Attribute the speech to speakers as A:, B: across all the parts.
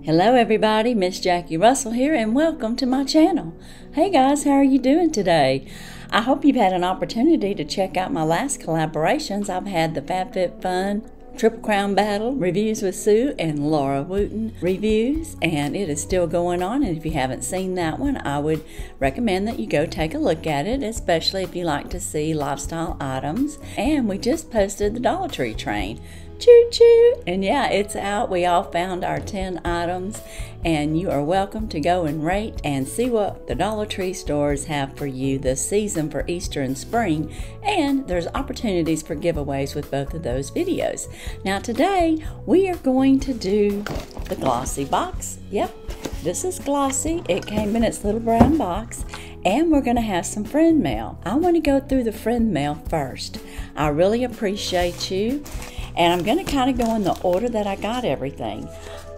A: Hello everybody, Miss Jackie Russell here and welcome to my channel. Hey guys, how are you doing today? I hope you've had an opportunity to check out my last collaborations. I've had the Fabfitfun Triple Crown Battle reviews with Sue and Laura Wooten reviews, and it is still going on. And if you haven't seen that one, I would recommend that you go take a look at it, especially if you like to see lifestyle items. And we just posted the Dollar Tree train. Choo choo! And yeah, it's out. We all found our 10 items, and you are welcome to go and rate and see what the Dollar Tree stores have for you this season for Easter and spring. And there's opportunities for giveaways with both of those videos. Now today we are going to do the Glossy Box. Yep, this is Glossy. It came in its little brown box. And we're going to have some friend mail. I want to go through the friend mail first. I really appreciate you. And I'm going to kind of go in the order that I got everything.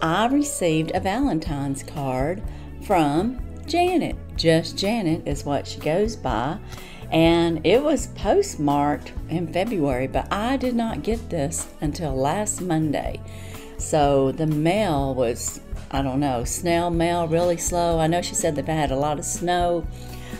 A: I received a Valentine's card from Janet. Just Janet is what she goes by. And it was postmarked in February, but I did not get this until last Monday. So the mail was, I don't know, snail mail, really slow. I know she said they've had a lot of snow.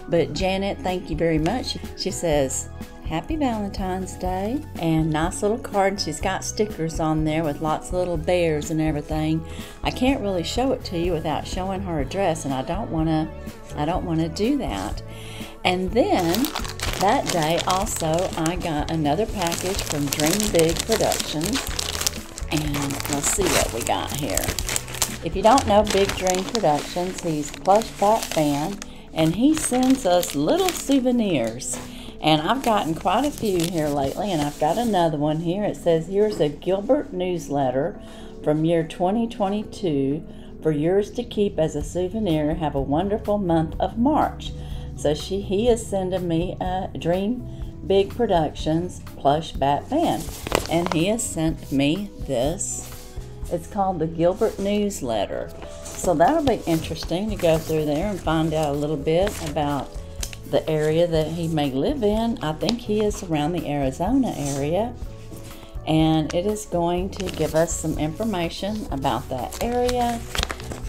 A: But Janet, thank you very much. She says, Happy Valentine's Day, and nice little card. She's got stickers on there with lots of little bears and everything. I can't really show it to you without showing her address, and I don't want to do that. And then that day also I got another package from Dreamy Productions, and let's see what we got here. If you don't know Big Dream Productions, he's Plush Fan, and he sends us little souvenirs. And I've gotten quite a few here lately, and I've got another one here. It says, here's a Gilbert newsletter from year 2022 for yours to keep as a souvenir. Have a wonderful month of March. So he is sending me a Dream Big Productions Plush Fan. And he has sent me this. It's called the Gilbert newsletter. So that'll be interesting to go through there and find out a little bit about the area that he may live in. I think he is around the Arizona area, and it is going to give us some information about that area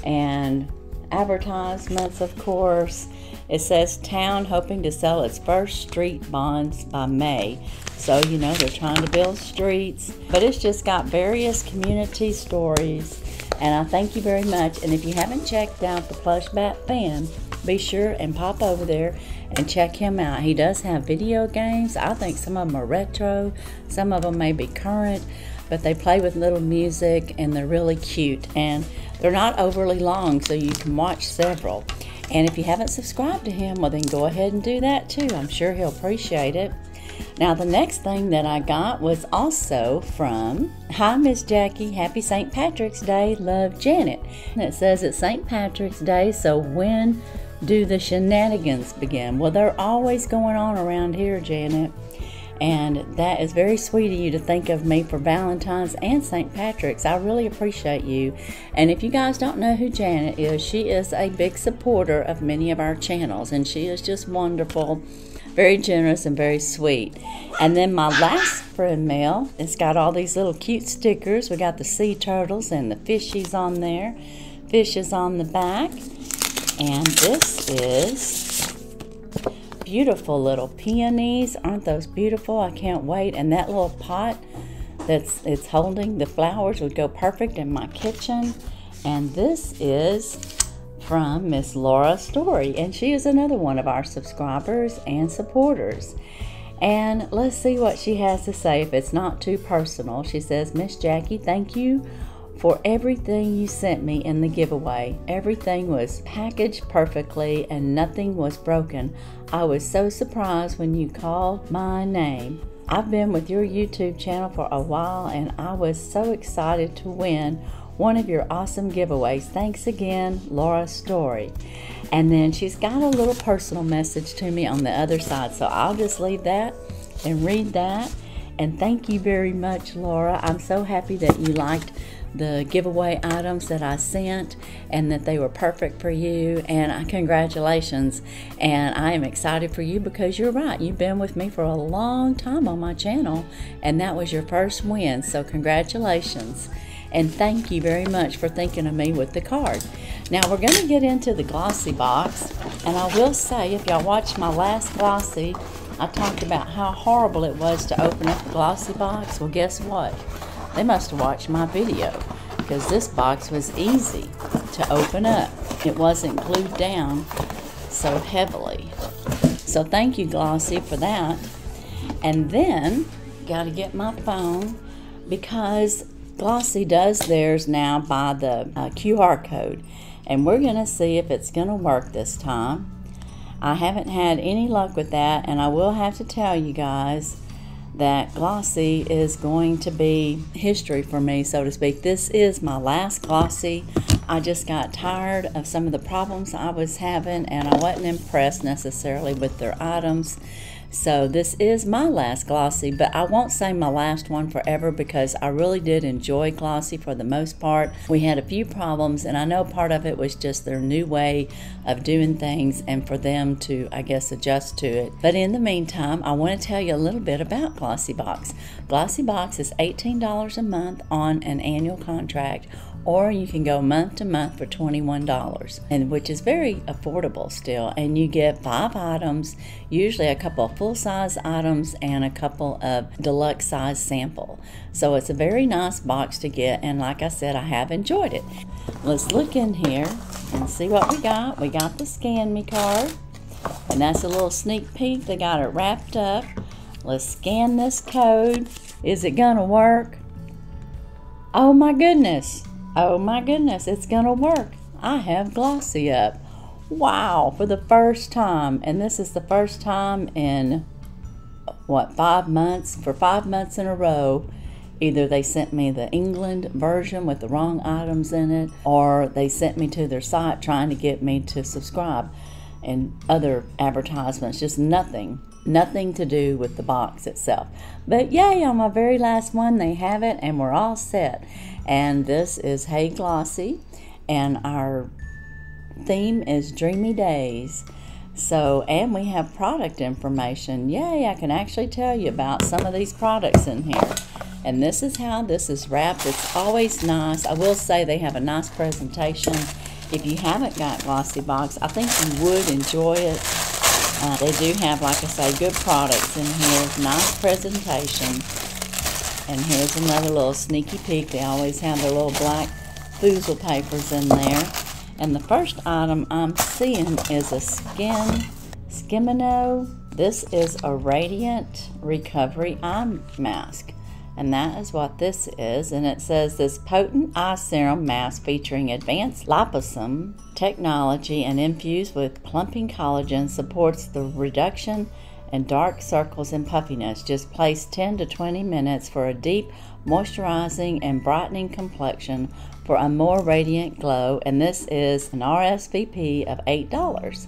A: and advertisements, of course. It says town hoping to sell its first street bonds by May. So, you know, they're trying to build streets, but it's just got various community stories, and I thank you very much. And if you haven't checked out the Plush Fan, be sure and pop over there and check him out. He does have video games. I think some of them are retro, some of them may be current, but they play with little music and they're really cute, and they're not overly long, so you can watch several. And if you haven't subscribed to him, well then go ahead and do that too. I'm sure he'll appreciate it. Now the next thing that I got was also from, Hi Miss Jackie, happy St. Patrick's Day, love Janet. And it says it's St. Patrick's Day, so when do the shenanigans begin? Well, they're always going on around here, Janet. And that is very sweet of you to think of me for Valentine's and St. Patrick's. I really appreciate you. And if you guys don't know who Janet is, she is a big supporter of many of our channels, and she is just wonderful, very generous and very sweet. And then my last friend mail, it's got all these little cute stickers. We got the sea turtles and the fishies on there, fishes on the back. And this is beautiful little peonies. Aren't those beautiful? I can't wait. And that little pot it's holding the flowers would go perfect in my kitchen. And this is from Miss Laura Story, and she is another one of our subscribers and supporters. And let's see what she has to say, if it's not too personal. She says, Miss Jackie, thank you for everything you sent me in the giveaway. Everything was packaged perfectly and nothing was broken. I was so surprised when you called my name. I've been with your YouTube channel for a while, and I was so excited to win one of your awesome giveaways. Thanks again, Laura Story. And then she's got a little personal message to me on the other side, so I'll just leave that and read that. And thank you very much, Laura. I'm so happy that you liked the giveaway items that I sent and that they were perfect for you, and congratulations. And I am excited for you because you're right, you've been with me for a long time on my channel, and that was your first win, so congratulations. And thank you very much for thinking of me with the card. Now we're going to get into the Glossy Box. And I will say, if y'all watched my last Glossy, I talked about how horrible it was to open up the Glossy Box. Well, guess what? They must have watched my video, because this box was easy to open up. It wasn't glued down so heavily. So thank you, Glossy, for that. And then, got to get my phone, because Glossy does theirs now by the QR code. And we're going to see if it's going to work this time. I haven't had any luck with that, and I will have to tell you guys that Glossy is going to be history for me, so to speak. This is my last Glossy. I just got tired of some of the problems I was having, and I wasn't impressed necessarily with their items. So this is my last Glossy, but I won't say my last one forever, because I really did enjoy Glossy for the most part. We had a few problems, and I know part of it was just their new way of doing things and for them to, I guess, adjust to it. But in the meantime, I want to tell you a little bit about Glossy Box. Glossy Box is $18 a month on an annual contract, or you can go month to month for $21, and which is very affordable still. And you get 5 items, usually a couple of full-size items and a couple of deluxe size sample. So it's a very nice box to get, and like I said, I have enjoyed it. Let's look in here and see what we got. We got the Scan Me card, and that's a little sneak peek. They got it wrapped up. Let's scan this code. Is it gonna work? Oh my goodness. Oh my goodness, it's gonna work. I have Glossy up. Wow, for the first time. And this is the first time in, what, 5 months? For 5 months in a row, either they sent me the England version with the wrong items in it, or they sent me to their site trying to get me to subscribe, and other advertisements, just nothing to do with the box itself. But yay, on my very last one, they have it, and we're all set. And this is Hey Glossy, and our theme is Dreamy Days. So, and we have product information. Yay, I can actually tell you about some of these products in here. And this is how this is wrapped. It's always nice. I will say they have a nice presentation. If you haven't got Glossy Box, I think you would enjoy it. They do have, like I say, good products in here. Nice presentation. And here's another little sneaky peek. They always have their little black foozle papers in there. And the first item I'm seeing is a Skimino. This is a Radiant Recovery Eye Mask. And that is what this is. And it says this potent eye serum mask featuring advanced liposome technology and infused with plumping collagen supports the reduction and dark circles and puffiness. Just place 10 to 20 minutes for a deep moisturizing and brightening complexion for a more radiant glow. And this is an RSVP of $8.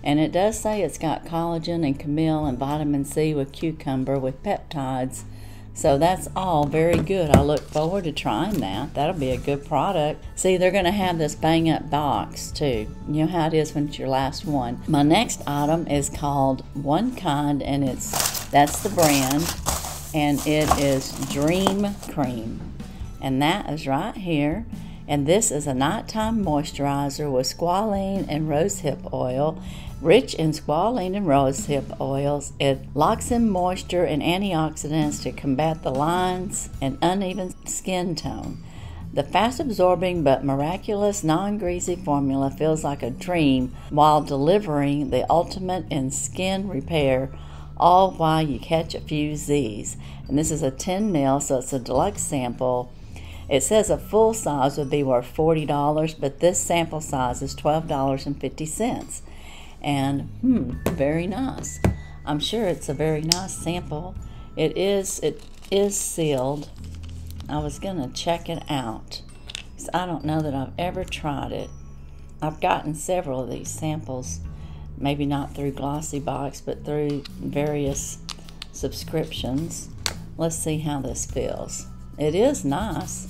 A: And it does say it's got collagen and camille and vitamin C with cucumber with peptides. So that's all very good. I look forward to trying that. That'll be a good product. See, they're going to have this bang up box too. You know how it is when it's your last one. My next item is called One Kind, and that's the brand, and it is Dream Cream. And that is right here. And this is a nighttime moisturizer with squalene and rosehip oil. Rich in squalene and rosehip oils, it locks in moisture and antioxidants to combat the lines and uneven skin tone. The fast-absorbing but miraculous non-greasy formula feels like a dream while delivering the ultimate in skin repair, all while you catch a few Z's. And this is a 10 ml, so it's a deluxe sample. It says a full size would be worth $40, but this sample size is $12.50. And very nice. I'm sure it's a very nice sample. It is sealed. I was gonna check it out, because I don't know that I've ever tried it. I've gotten several of these samples, maybe not through Glossy Box, but through various subscriptions. Let's see how this feels. It is nice,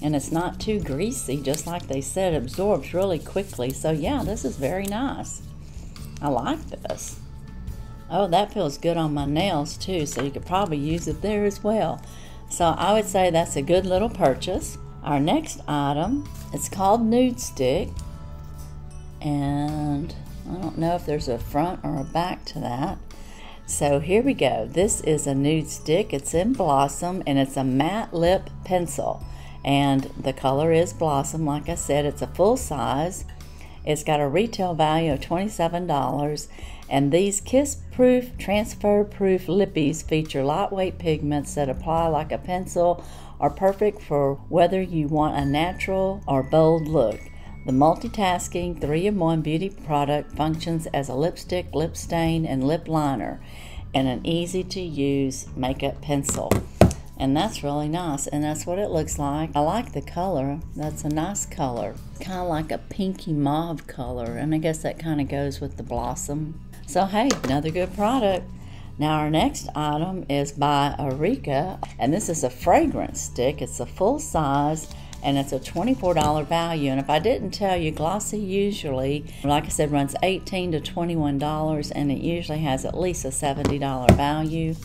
A: and it's not too greasy, just like they said. It absorbs really quickly. So yeah, this is very nice. I like this. Oh, that feels good on my nails too, so you could probably use it there as well. So I would say that's a good little purchase. I Our next item, it's called Nude Stick, and I don't know if there's a front or a back to that. So here we go. This is a nude stick. It's in Blossom, and it's a matte lip pencil, and the color is Blossom. Like I said, it's a full size. It's got a retail value of $27, and these kiss-proof, transfer-proof lippies feature lightweight pigments that apply like a pencil, are perfect for whether you want a natural or bold look. The multitasking 3-in-1 beauty product functions as a lipstick, lip stain, and lip liner, and an easy-to-use makeup pencil. And that's really nice, and that's what it looks like. I like the color. That's a nice color. Kind of like a pinky mauve color, and I guess that kind of goes with the Blossom. So hey, another good product. Now our next item is by Eureka, and this is a fragrance stick. It's a full size, and it's a $24 value. And if I didn't tell you, Glossy usually, like I said, runs $18 to $21, and it usually has at least a $70 value.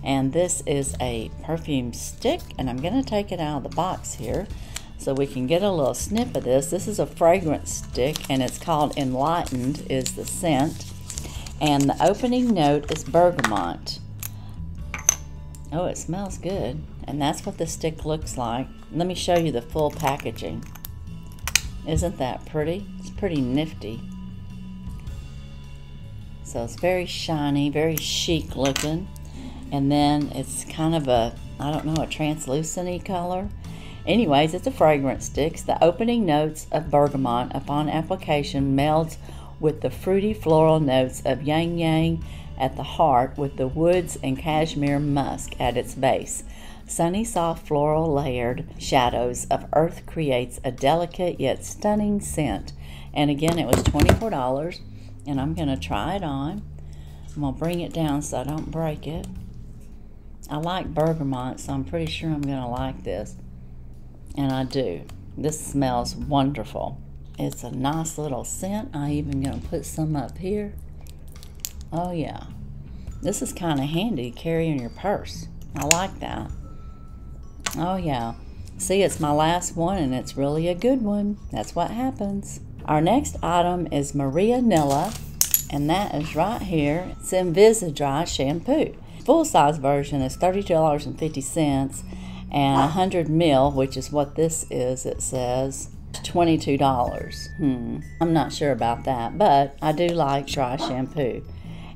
A: And this is a perfume stick, and I'm going to take it out of the box here so we can get a little snip of this. This is a fragrance stick, and it's called Enlightened is the scent. And the opening note is bergamot. Oh, it smells good. And that's what the stick looks like. Let me show you the full packaging. Isn't that pretty? It's pretty nifty. So it's very shiny, very chic looking. And then it's kind of a, I don't know, a translucent-y color. Anyways, it's a fragrance stick. The opening notes of bergamot upon application melds with the fruity floral notes of yang yang at the heart, with the woods and cashmere musk at its base. Sunny, soft floral layered shadows of earth creates a delicate yet stunning scent. And again, it was $24, and I'm going to try it on. I'm going to bring it down so I don't break it. I like bergamot, so I'm pretty sure I'm going to like this. And I do. This smells wonderful. It's a nice little scent. I'm even going to put some up here. Oh yeah. This is kind of handy to carry in your purse. I like that. Oh yeah. See, it's my last one, and it's really a good one. That's what happens. Our next item is Maria Nilla, and that is right here. It's Invisidry shampoo. Full size version is $32.50, and 100 mil, which is what this is, it says $22. I'm not sure about that, but I do like dry shampoo.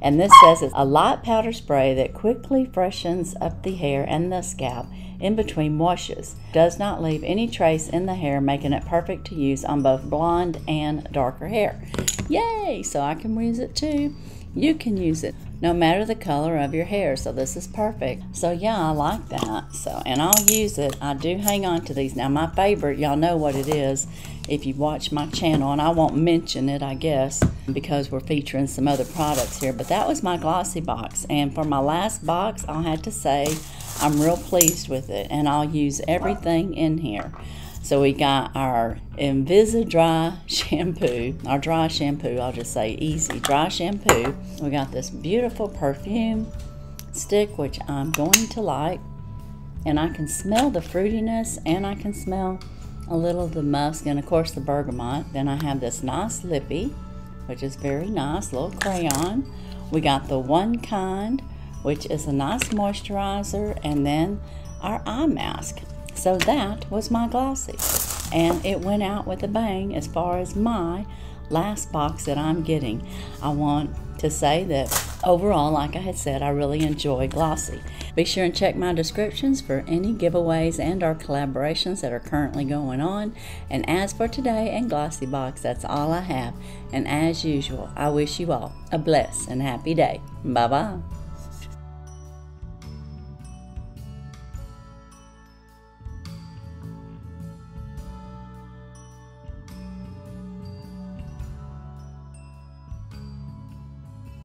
A: And this says it's a light powder spray that quickly freshens up the hair and the scalp in between washes. Does not leave any trace in the hair, making it perfect to use on both blonde and darker hair. Yay! So I can use it too. You can use it no matter the color of your hair, so this is perfect. So yeah, I like that. So, and I'll use it. I do hang on to these. Now my favorite, y'all know what it is if you watch my channel, and I won't mention it, I guess, because we're featuring some other products here, but that was my Glossy Box. And for my last box, I'll have to say I'm real pleased with it, and I'll use everything in here. So we got our Invisidry shampoo, our dry shampoo, I'll just say easy, dry shampoo. We got this beautiful perfume stick, which I'm going to like. And I can smell the fruitiness, and I can smell a little of the musk, and of course the bergamot. Then I have this nice lippy, which is very nice, little crayon. We got the One Kind, which is a nice moisturizer, and then our eye mask. So that was my Glossy, and it went out with a bang as far as my last box that I'm getting. I want to say that overall, like I had said, I really enjoy Glossy. Be sure and check my descriptions for any giveaways and our collaborations that are currently going on. And as for today and Glossy Box, that's all I have. And as usual, I wish you all a blessed and happy day. Bye-bye.